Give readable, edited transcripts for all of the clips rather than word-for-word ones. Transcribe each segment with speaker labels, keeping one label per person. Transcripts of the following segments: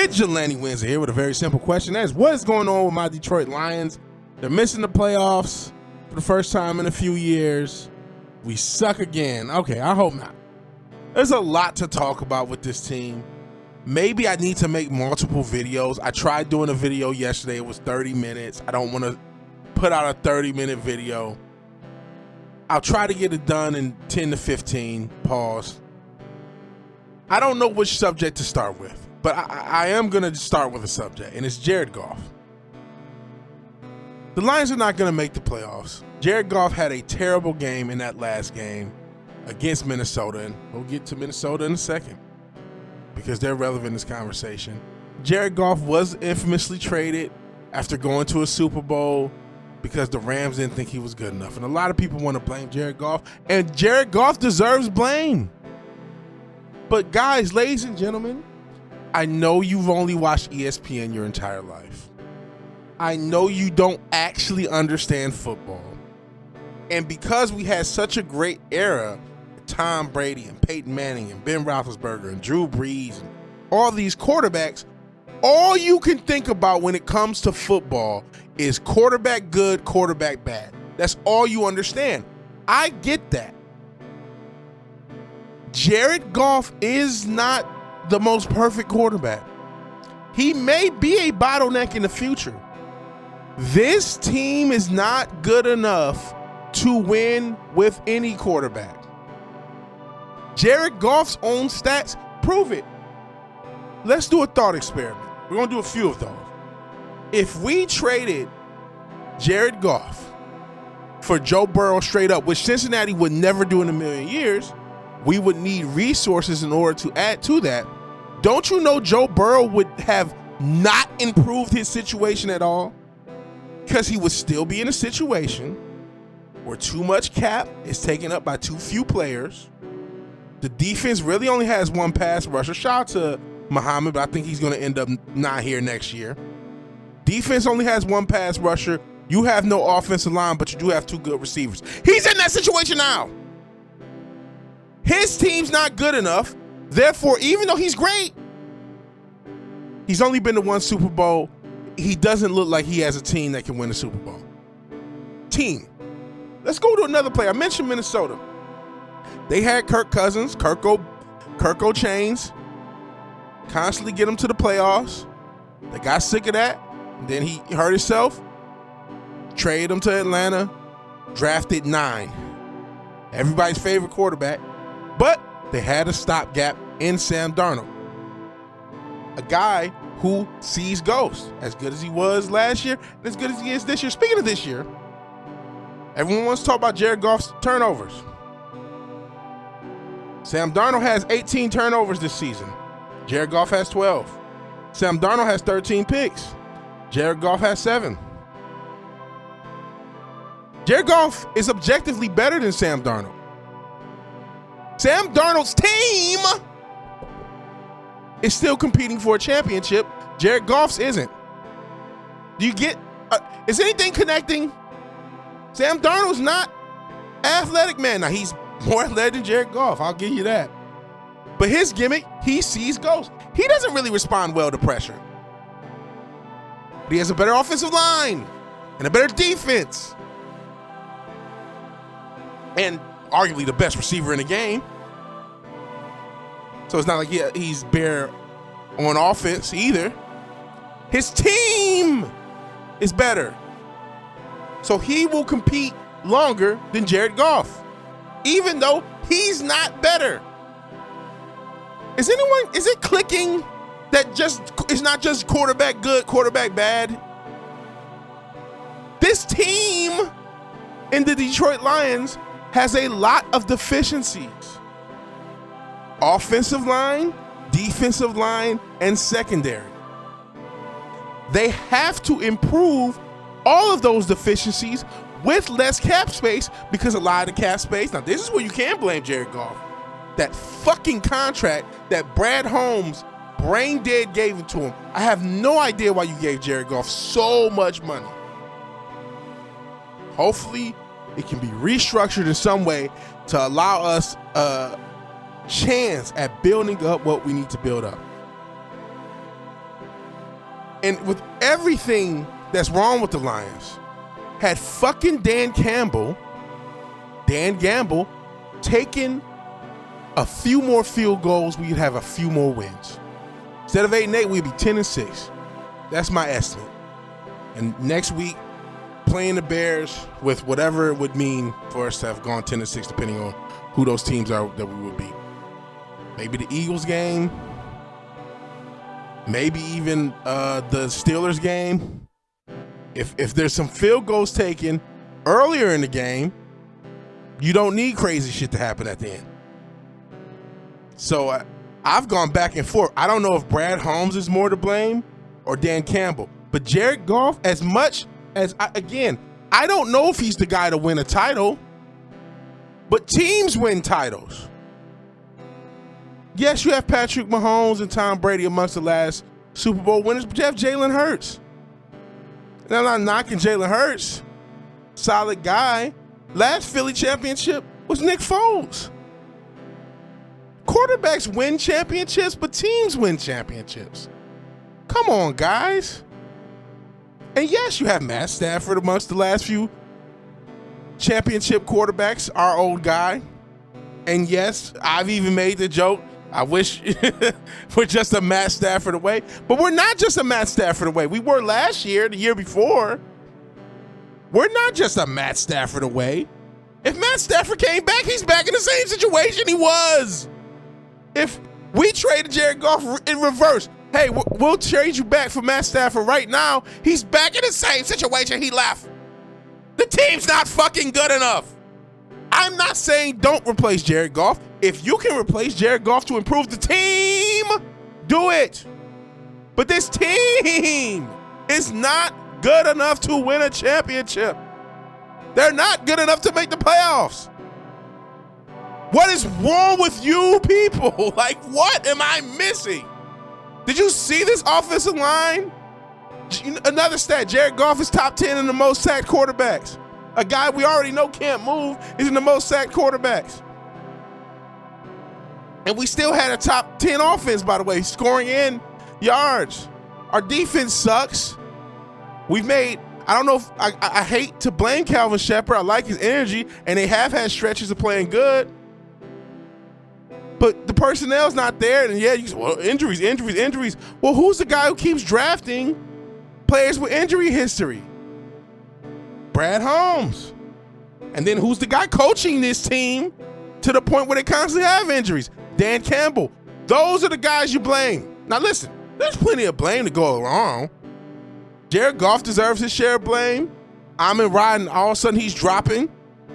Speaker 1: VigilanteWilliamson here with a very simple question. That is, what is going on with my Detroit Lions? They're missing the playoffs for the first time in a few years. We suck again. Okay, I hope not. There's a lot to talk about with this team. Maybe I need to make multiple videos. I tried doing a video yesterday. It was 30 minutes. I don't want to put out a 30-minute video. I'll try to get it done in 10 to 15. Pause. I don't know which subject to start with, but I am going to start with a subject, and it's Jared Goff. The Lions are not going to make the playoffs. Jared Goff had a terrible game in that last game against Minnesota, and we'll get to Minnesota in a second because they're relevant in this conversation. Jared Goff was infamously traded after going to a Super Bowl because the Rams didn't think he was good enough. And a lot of people want to blame Jared Goff, and Jared Goff deserves blame. But guys, ladies and gentlemen, I know you've only watched ESPN your entire life. I know you don't actually understand football. And because we had such a great era, Tom Brady and Peyton Manning and Ben Roethlisberger and Drew Brees and all these quarterbacks, all you can think about when it comes to football is quarterback good, quarterback bad. That's all you understand. I get that. Jared Goff is not the most perfect quarterback. He may be a bottleneck in the future. This team is not good enough to win with any quarterback. Jared Goff's own stats prove it. Let's do a thought experiment. We're going to do a few of those. If we traded Jared Goff for Joe Burrow straight up, which Cincinnati would never do in a million years, we would need resources in order to add to that. Don't you know Joe Burrow would have not improved his situation at all? Because he would still be in a situation where too much cap is taken up by too few players. The defense really only has one pass rusher. Shout out to Muhammad, but I think he's going to end up not here next year. Defense only has one pass rusher. You have no offensive line, but you do have two good receivers. He's in that situation now. His team's not good enough. Therefore, even though he's great, he's only been to one Super Bowl. He doesn't look like he has a team that can win a Super Bowl. Team. Let's go to another player. I mentioned Minnesota. They had Kirk Cousins, Kirko Chains, constantly get him to the playoffs. They got sick of that. Then he hurt himself. Traded him to Atlanta. Drafted 9. Everybody's favorite quarterback. But they had a stopgap in Sam Darnold. A guy who sees ghosts, as good as he was last year and as good as he is this year. Speaking of this year, everyone wants to talk about Jared Goff's turnovers. Sam Darnold has 18 turnovers this season. Jared Goff has 12. Sam Darnold has 13 picks. Jared Goff has 7. Jared Goff is objectively better than Sam Darnold. Sam Darnold's team is still competing for a championship. Jared Goff's isn't. Do you get, is anything connecting? Sam Darnold's not athletic, man. Now, he's more athletic than Jared Goff. I'll give you that. But his gimmick, he sees ghosts. He doesn't really respond well to pressure. But he has a better offensive line and a better defense. And arguably the best receiver in the game. So it's not like he's bare on offense either. His team is better. So he will compete longer than Jared Goff, even though he's not better. Is it clicking that it's not just quarterback good, quarterback bad? This team in the Detroit Lions has a lot of deficiencies. Offensive line, defensive line, and secondary. They have to improve all of those deficiencies with less cap space, because a lot of the cap space, now this is where you can blame Jared Goff. That fucking contract that Brad Holmes brain dead gave it to him. I have no idea why you gave Jared Goff so much money. Hopefully it can be restructured in some way to allow us a chance at building up what we need to build up. And with everything that's wrong with the Lions, had fucking Dan Gamble taken a few more field goals, we'd have a few more wins. Instead of 8-8, we'd be 10-6. That's my estimate. And next week, playing the Bears with whatever it would mean for us to have gone 10-6, depending on who those teams are that we would be. Maybe the Eagles game. Maybe even the Steelers game. If there's some field goals taken earlier in the game, you don't need crazy shit to happen at the end. So I've gone back and forth. I don't know if Brad Holmes is more to blame or Dan Campbell. But Jared Goff, as much as, I don't know if he's the guy to win a title, but teams win titles. Yes, you have Patrick Mahomes and Tom Brady amongst the last Super Bowl winners, but you have Jalen Hurts. And I'm not knocking Jalen Hurts. Solid guy. Last Philly championship was Nick Foles. Quarterbacks win championships, but teams win championships. Come on, guys. And yes, you have Matt Stafford amongst the last few championship quarterbacks, our old guy. And yes, I've even made the joke, I wish we're just a Matt Stafford away. But we're not just a Matt Stafford away. We were last year, the year before. We're not just a Matt Stafford away. If Matt Stafford came back, he's back in the same situation he was. If we traded Jared Goff in reverse, hey, we'll trade you back for Matt Stafford right now, he's back in the same situation he left. The team's not fucking good enough. I'm not saying don't replace Jared Goff. If you can replace Jared Goff to improve the team, do it. But this team is not good enough to win a championship. They're not good enough to make the playoffs. What is wrong with you people? Like, what am I missing? Did you see this offensive line? Another stat, Jared Goff is top 10 in the most sacked quarterbacks. A guy we already know can't move is in the most sacked quarterbacks. And we still had a top 10 offense, by the way, scoring in yards. Our defense sucks. We've made, I don't know if, I hate to blame Calvin Shepard. I like his energy, and they have had stretches of playing good. But the personnel's not there, and yeah, you say, well, injuries. Well, who's the guy who keeps drafting players with injury history? Brad Holmes. And then who's the guy coaching this team to the point where they constantly have injuries? Dan Campbell. Those are the guys you blame. Now listen, there's plenty of blame to go around. Jared Goff deserves his share of blame. Amon Ra, all of a sudden he's dropping.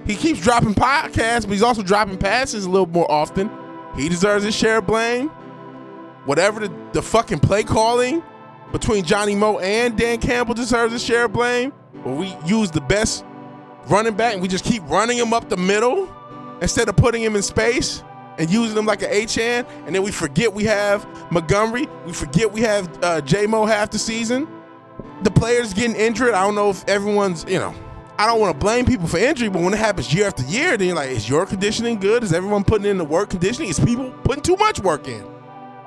Speaker 1: He keeps dropping podcasts, but he's also dropping passes a little more often. He deserves his share of blame. Whatever the fucking play calling between Johnny Moe and Dan Campbell deserves his share of blame. Where we use the best running back and we just keep running him up the middle instead of putting him in space and using him like an H-hand. And then we forget we have Montgomery. We forget we have J-Mo half the season. The players getting injured. I don't know if everyone's, I don't want to blame people for injury, but when it happens year after year, then you're like, is your conditioning good? Is everyone putting in the work conditioning? Is people putting too much work in?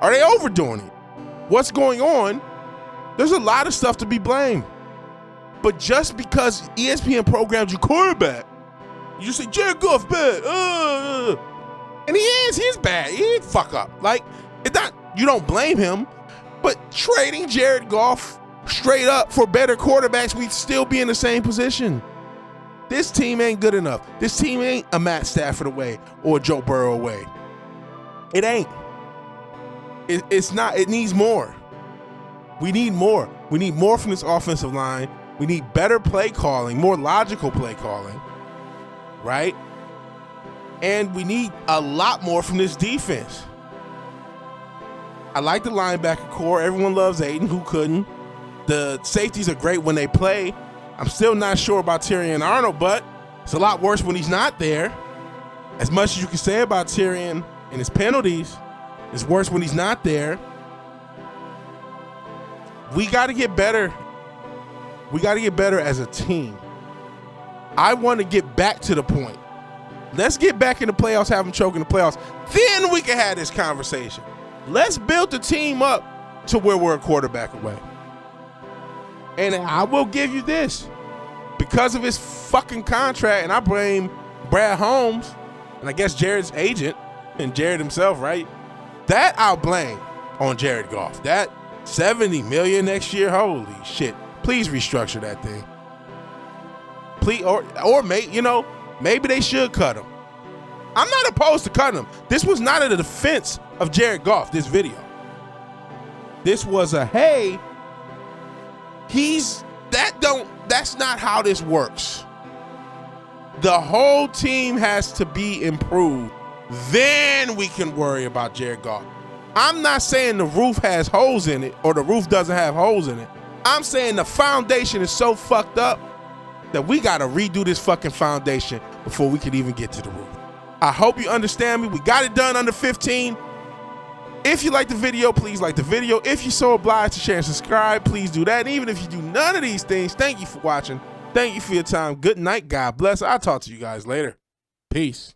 Speaker 1: Are they overdoing it? What's going on? There's a lot of stuff to be blamed. But just because ESPN programs you quarterback, you just say, Jared Goff bad. And he's bad. He ain't fuck up. Like, it's not, you don't blame him, but trading Jared Goff straight up for better quarterbacks, we'd still be in the same position. This team ain't good enough. This team ain't a Matt Stafford away or a Joe Burrow away. It ain't. It's not. It needs more. We need more. We need more from this offensive line. We need better play calling, more logical play calling, right? And we need a lot more from this defense. I like the linebacker core. Everyone loves Aiden. Who couldn't? The safeties are great when they play. I'm still not sure about Tyrion Arnold, but it's a lot worse when he's not there. As much as you can say about Tyrion and his penalties, it's worse when he's not there. We got to get better. We got to get better as a team. I want to get back to the point. Let's get back in the playoffs, have them choke in the playoffs. Then we can have this conversation. Let's build the team up to where we're a quarterback away. And I will give you this. Because of his fucking contract, and I blame Brad Holmes, and I guess Jared's agent, and Jared himself, right? That I'll blame on Jared Goff. That $70 million next year, holy shit. Please restructure that thing. Please, or maybe they should cut him. I'm not opposed to cutting him. This was not a defense of Jared Goff, this video. This was a, hey, that's not how this works. The whole team has to be improved. Then we can worry about Jared Goff. I'm not saying the roof has holes in it or the roof doesn't have holes in it. I'm saying the foundation is so fucked up that we got to redo this fucking foundation before we can even get to the roof. I hope you understand me. We got it done under 15. If you like the video, please like the video. If you're so obliged to share and subscribe, please do that. And even if you do none of these things, thank you for watching. Thank you for your time. Good night. God bless. I'll talk to you guys later. Peace.